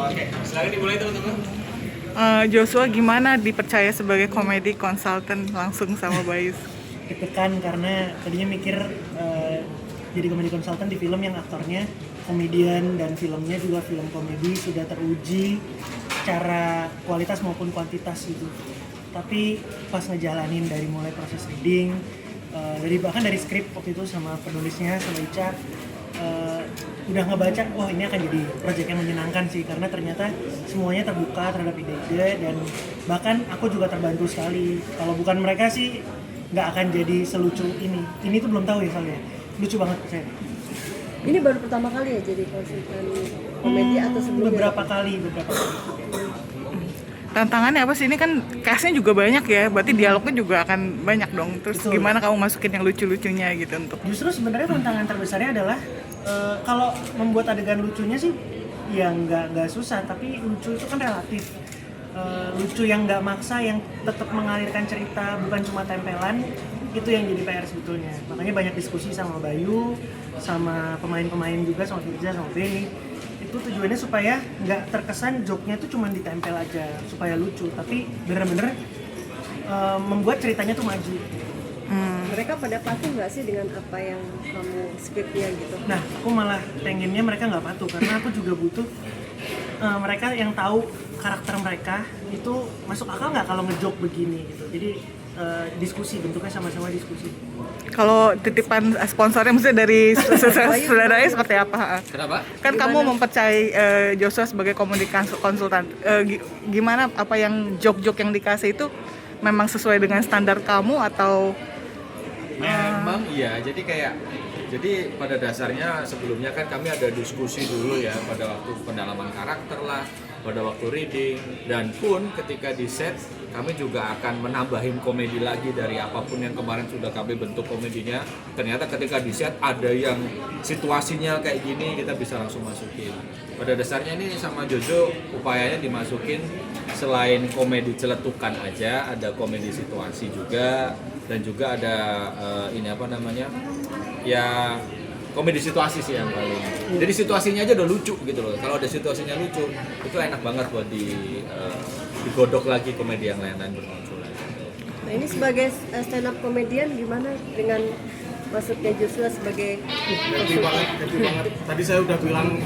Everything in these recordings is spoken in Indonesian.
Oke, silakan dimulai teman-teman. Joshua gimana dipercaya sebagai komedi konsultan langsung sama Bayus? Deg-degan karena tadinya mikir jadi komedi konsultan di film yang aktornya komedian dan filmnya juga film komedi, sudah teruji secara kualitas maupun kuantitas gitu. Tapi pas ngejalanin dari mulai proses reading, bahkan dari skrip waktu itu sama penulisnya sama Ica, udah ngebaca, wah ini akan jadi proyek yang menyenangkan sih karena ternyata semuanya terbuka terhadap ide-ide dan bahkan aku juga terbantu sekali. Kalau bukan mereka sih nggak akan jadi selucu ini. Ini tuh belum tahu ya soalnya, lucu banget saya. Ini baru pertama kali ya jadi konsultan komedi atau sebelumnya? Beberapa kali. Tantangannya apa sih? Ini kan cast-nya juga banyak ya, berarti dialognya juga akan banyak dong. Terus Betul. Gimana kamu masukin yang lucu-lucunya gitu untuk? Justru sebenarnya tantangan terbesarnya adalah kalau membuat adegan lucunya sih ya nggak susah, tapi lucu itu kan relatif. Lucu yang nggak maksa, yang tetap mengalirkan cerita, bukan cuma tempelan, itu yang jadi PR sebetulnya. Makanya banyak diskusi sama Bayu, sama pemain-pemain juga, sama Firza, sama Benny. Itu tujuannya supaya nggak terkesan joke-nya itu cuma ditempel aja, supaya lucu, tapi bener-bener membuat ceritanya tuh maju. Mereka pada patuh nggak sih dengan apa yang kamu skripnya gitu? Nah, aku malah pengennya mereka nggak patuh, karena aku juga butuh mereka yang tahu karakter mereka itu masuk akal nggak kalau ngejok begini gitu. Jadi diskusi, bentuknya sama-sama diskusi. Kalau titipan sponsornya maksudnya dari saudaranya seperti apa? Kenapa? Kan Gimana? kamu mempercayai Joshua sebagai komedi konsultan. Gimana apa yang joke-joke yang dikasih itu memang sesuai dengan standar kamu atau Memang iya, jadi pada dasarnya sebelumnya kan kami ada diskusi dulu ya pada waktu pendalaman karakter lah, pada waktu reading, dan pun ketika di set kami juga akan menambahin komedi lagi dari apapun yang kemarin sudah kami bentuk komedinya. Ternyata ketika di set ada yang situasinya kayak gini, kita bisa langsung masukin. Pada dasarnya ini sama Jojo upayanya dimasukin selain komedi celetukan aja, ada komedi situasi juga, dan juga ada ya komedi situasi sih yang paling. Jadi situasinya aja udah lucu gitu loh. Kalau ada situasinya lucu, itu enak banget buat digodok lagi komedi yang lain-lain bermunculan. Nah ini sebagai stand up komedian gimana dengan masuknya Joshua sebagai Happy banget. Tadi saya udah bilang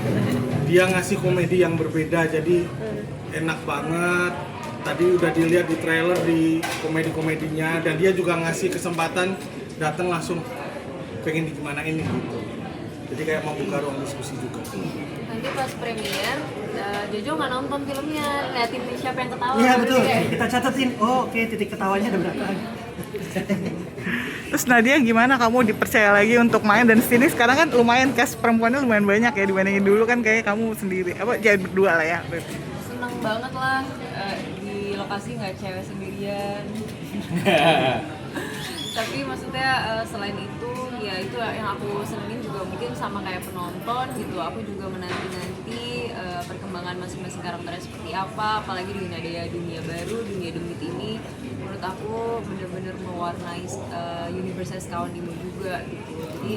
dia ngasih komedi yang berbeda, jadi enak banget. Tadi udah dilihat di trailer di komedi-komedinya, dan dia juga ngasih kesempatan datang langsung pengen digimanain gitu. Jadi kayak mau buka ruang diskusi juga. Nanti pas premier, Jojo nggak nonton filmnya, liatin siapa yang ketawa. Iya betul, Kayak, kita catetin. Oh oke, titik ketawanya ada berapa? terus Nadia gimana kamu dipercaya lagi untuk main dan sini sekarang kan lumayan cast perempuannya lumayan banyak ya dibandingin dulu kan kayak kamu sendiri jangan berdua lah ya berarti. seneng banget lah di lokasi nggak cewek sendirian. Tapi maksudnya selain itu ya itu yang aku senengin juga mungkin sama kayak penonton gitu. Aku juga menanti-nanti perkembangan masing-masing karakternya seperti apa, apalagi dengan ada dunia baru, dunia demit ini menurut aku benar-benar mewarnai universe Kawan Dimo juga gitu. Jadi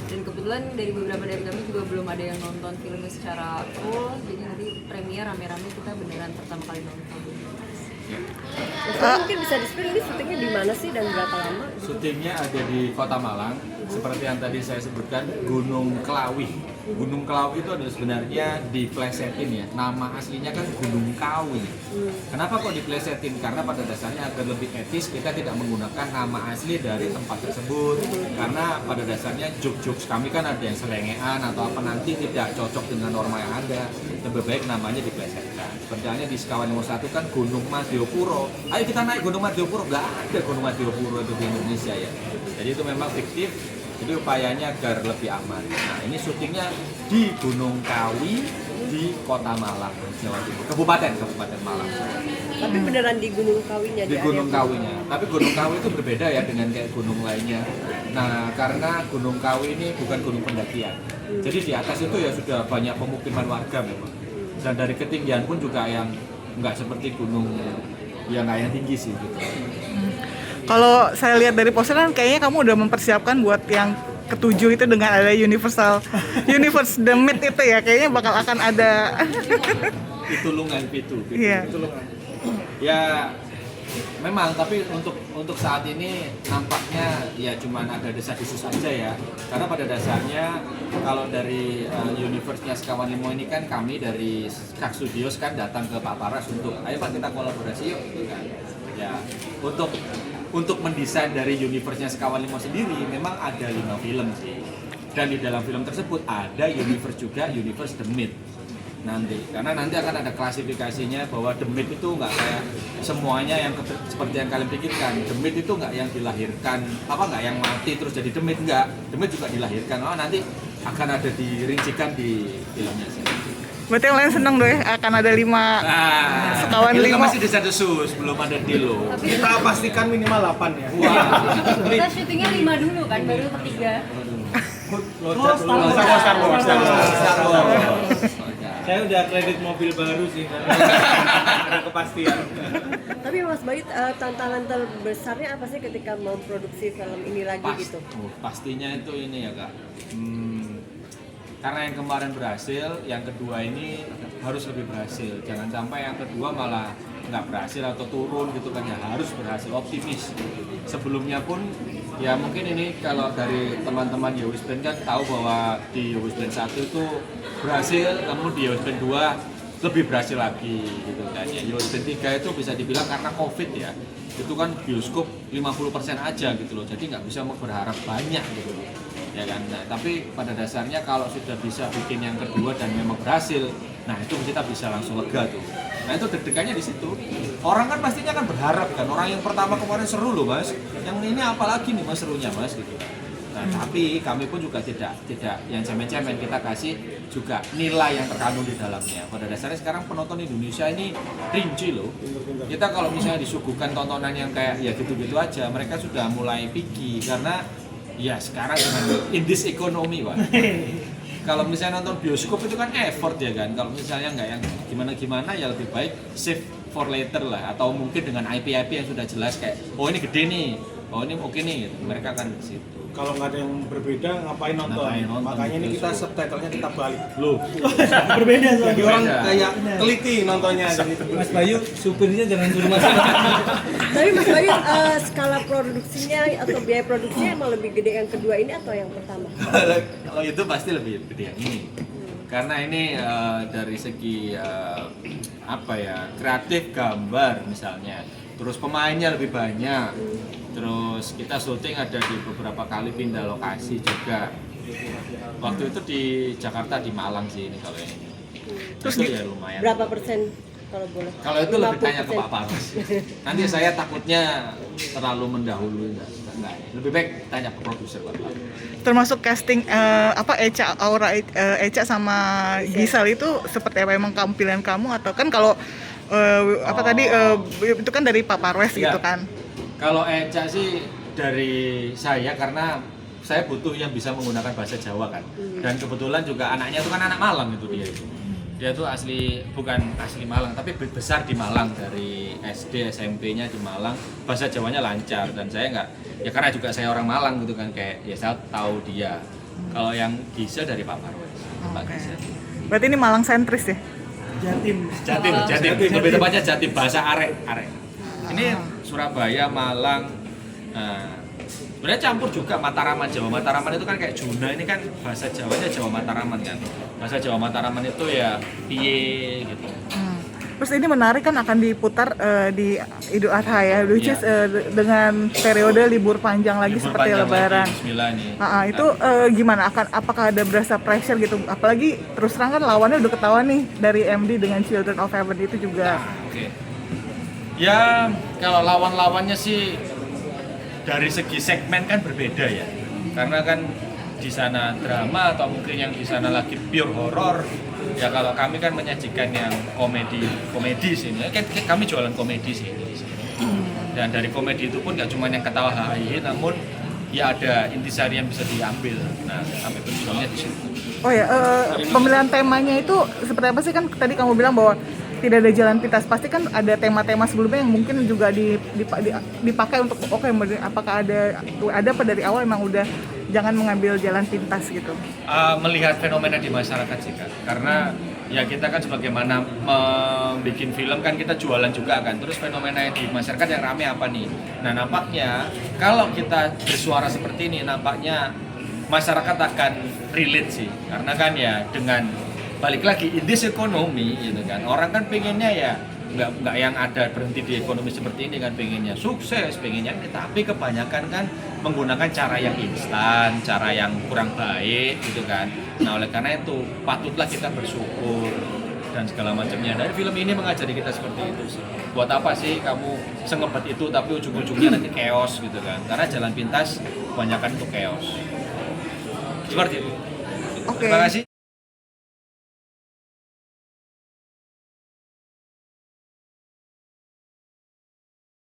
dan kebetulan dari beberapa dari kami juga belum ada yang nonton filmnya secara full, jadi nanti premier rame-rame kita beneran pertama kali nonton. mungkin bisa di-spill ini syutingnya di mana sih dan berapa lama? Syutingnya ada di Kota Malang, seperti yang tadi saya sebutkan, Gunung Klawi. Gunung Klawi itu adalah sebenarnya diplesetin ya, nama aslinya kan Gunung Kawi. Kenapa kok diplesetin? Karena pada dasarnya agar lebih etis kita tidak menggunakan nama asli dari tempat tersebut. Karena pada dasarnya jokes kami kan ada yang selengean atau apa, nanti tidak cocok dengan norma yang ada. Lebih baik namanya diplesetkan. Seperti halnya di Sekawan nomor 1 kan Gunung Madiopuro. Ayo kita naik Gunung Madiopuro, nggak ada Gunung Madiopuro itu di Indonesia ya. Jadi itu memang fiktif. Jadi upayanya agar lebih aman. Nah ini syutingnya di Gunung Kawi di Kota Malang, Jawa Timur, Kabupaten Malang. Tapi beneran di Gunung Kawinya Di Gunung Kawinya. Tapi Gunung Kawi itu berbeda ya dengan kayak gunung lainnya. Nah karena Gunung Kawi ini bukan gunung pendakian. Jadi di atas itu ya sudah banyak pemukiman warga memang. Dan dari ketinggian pun juga yang nggak seperti gunung yang tinggi sih gitu. Kalau saya lihat dari poster kan kayaknya kamu udah mempersiapkan buat yang ketujuh itu dengan ada universe demit itu ya kayaknya bakal akan ada Pitulungan Pitu. Iya. Ya memang, tapi untuk saat ini nampaknya ya cuman ada desas-desus aja ya. Karena pada dasarnya kalau dari universe-nya Sekawan Limo ini kan kami dari Kak Studios kan datang ke Pak Paras untuk ayo Pak kita kolaborasi yuk gitu kan. Ya, untuk mendesain dari universe-nya Sekawan Limo sendiri memang ada 5 film sih. Dan di dalam film tersebut ada universe juga, universe The Myth nanti, karena nanti akan ada klasifikasinya bahwa The Myth itu nggak kayak semuanya yang seperti yang kalian pikirkan. The Myth itu nggak yang dilahirkan, nggak yang mati terus jadi The Myth, nggak. The Myth juga dilahirkan, nanti akan ada dirincikan di filmnya sih. Berarti yang lain seneng dong ya, akan ada 5 Sekawan Kita Limo. masih desa-desus, belum ada deal loh. Kita pastikan minimal 8 ya. Wah, Kita syutingnya 5 dulu kan, baru ketiga. Star Wars. Saya udah kredit mobil baru sih karena ada kepastian. Tapi Mas Bayu, tantangan terbesarnya apa sih ketika memproduksi film ini lagi gitu? Pastinya itu ini ya Kak. Karena yang kemarin berhasil, yang kedua ini harus lebih berhasil. Jangan sampai yang kedua malah nggak berhasil atau turun gitu kan, ya harus berhasil, optimis. Sebelumnya pun ya mungkin ini kalau dari teman-teman Yowis Band kan tahu bahwa di Yowis Band 1 itu berhasil, namun di Yowis Band 2 lebih berhasil lagi gitu kan ya. Yowis Band 3 itu bisa dibilang karena Covid ya, itu kan bioskop 50% aja gitu loh, jadi nggak bisa berharap banyak gitu loh. Ya kan, nah, tapi pada dasarnya kalau sudah bisa bikin yang kedua dan memang berhasil, nah itu kita bisa langsung lega tuh. Nah itu deg-degannya di situ. Orang kan pastinya kan berharap kan, orang yang pertama kemarin seru loh Mas, yang ini apalagi nih Mas serunya Mas gitu. Nah tapi kami pun juga tidak yang cemen-cemen, kita kasih juga nilai yang terkandung di dalamnya. Pada dasarnya sekarang penonton Indonesia ini rinci loh. Kita kalau misalnya disuguhkan tontonan yang kayak ya gitu-gitu aja, mereka sudah mulai picky karena ya sekarang dengan in this economy Pak. Kalau misalnya nonton bioskop itu kan effort ya kan. Kalau misalnya nggak yang gimana-gimana ya lebih baik save for later lah. Atau mungkin dengan IP-IP yang sudah jelas kayak oh ini gede nih, oh ini oke nih gitu. Mereka akan ke situ. Kalau nggak ada yang berbeda ngapain nonton? Makanya ini kita subtitlenya kita balik. Loh, Berbeda Jadi soalnya. orang kayak teliti nontonnya. Mas Bayu, supirnya jangan suruh masuk. Tapi Mas Bayu, skala produksinya atau biaya produksinya emang lebih gede yang kedua ini atau yang pertama? kalau itu pasti lebih gede yang ini. Karena ini dari segi kreatif gambar misalnya, terus pemainnya lebih banyak, terus kita syuting ada di beberapa kali pindah lokasi juga. Waktu itu di Jakarta, di Malang sih ini kalau ini. Terus itu ya lumayan. Berapa persen kalau boleh? Kalau itu lebih tanya ke 50%. Pak Paras. Nanti saya takutnya terlalu mendahului, enggak. Lebih baik tanya ke produser Pak Paras. Termasuk casting Eca sama Gisal itu seperti apa, emang pilihan kamu atau kan kalau itu kan dari Pak Parwes Iya. gitu kan. Kalau Eca sih dari saya karena saya butuh yang bisa menggunakan bahasa Jawa kan. Dan kebetulan juga anaknya itu kan anak Malang itu dia itu. Dia tuh bukan asli Malang tapi besar di Malang, dari SD SMP-nya di Malang, bahasa Jawanya lancar dan saya nggak, ya karena juga saya orang Malang gitu kan, kayak ya saya tahu dia. Kalau yang Gisa dari Pak Parwes. Pak Oke. Gisa. Berarti ini Malang sentris ya? Jatim. Jatim. Lebih tepatnya Jatim, bahasa arek. Ini Surabaya, Malang. Sebenarnya campur juga Mataraman, Jawa Mataraman itu kan kayak Juna, ini kan bahasa Jawanya Jawa Mataraman kan. Bahasa Jawa Mataraman itu ya piye gitu. Terus ini menarik kan akan diputar di Idul Adha ya, which is dengan periode libur panjang lagi Libur seperti panjang Lebaran. lagi, Bismillah nih. Itu gimana? Apakah ada berasa pressure gitu? Apalagi terus terang kan lawannya udah ketahuan nih dari MD dengan Children of Heaven itu juga. Oke. Ya kalau lawan-lawannya sih dari segi segmen kan berbeda ya. Karena kan di sana drama atau mungkin yang di sana lagi pure horror. Ya kalau kami kan menyajikan yang komedi sih. Kan kami jualan komedi sih di sini. Dan dari komedi itu pun nggak cuma yang ketawa hahi, namun ya ada intisari yang bisa diambil. Nah, kami berjuangnya di situ. Oh ya, pemilihan temanya itu seperti apa sih, kan tadi kamu bilang bahwa tidak ada jalan pintas, pasti kan ada tema-tema sebelumnya yang mungkin juga dipakai untuk apakah ada apa dari awal emang udah jangan mengambil jalan pintas gitu? Melihat fenomena di masyarakat sih Kak, karena ya kita kan sebagaimana membuat film kan kita jualan juga kan, terus fenomena yang di masyarakat yang rame apa nih. Nah nampaknya kalau kita bersuara seperti ini nampaknya masyarakat akan relate sih, karena kan ya dengan balik lagi in this economy gitu kan, orang kan pengennya ya nggak yang ada berhenti di ekonomi seperti ini kan, pengennya sukses, pengennya ini, tapi kebanyakan kan menggunakan cara yang instan, cara yang kurang baik gitu kan. Nah oleh karena itu patutlah kita bersyukur dan segala macamnya. Dari film ini mengajari kita seperti itu sih. Buat apa sih kamu sengebet itu tapi ujung-ujungnya nanti chaos gitu kan, karena jalan pintas kebanyakan itu chaos. Seperti itu. Oke. Terima kasih.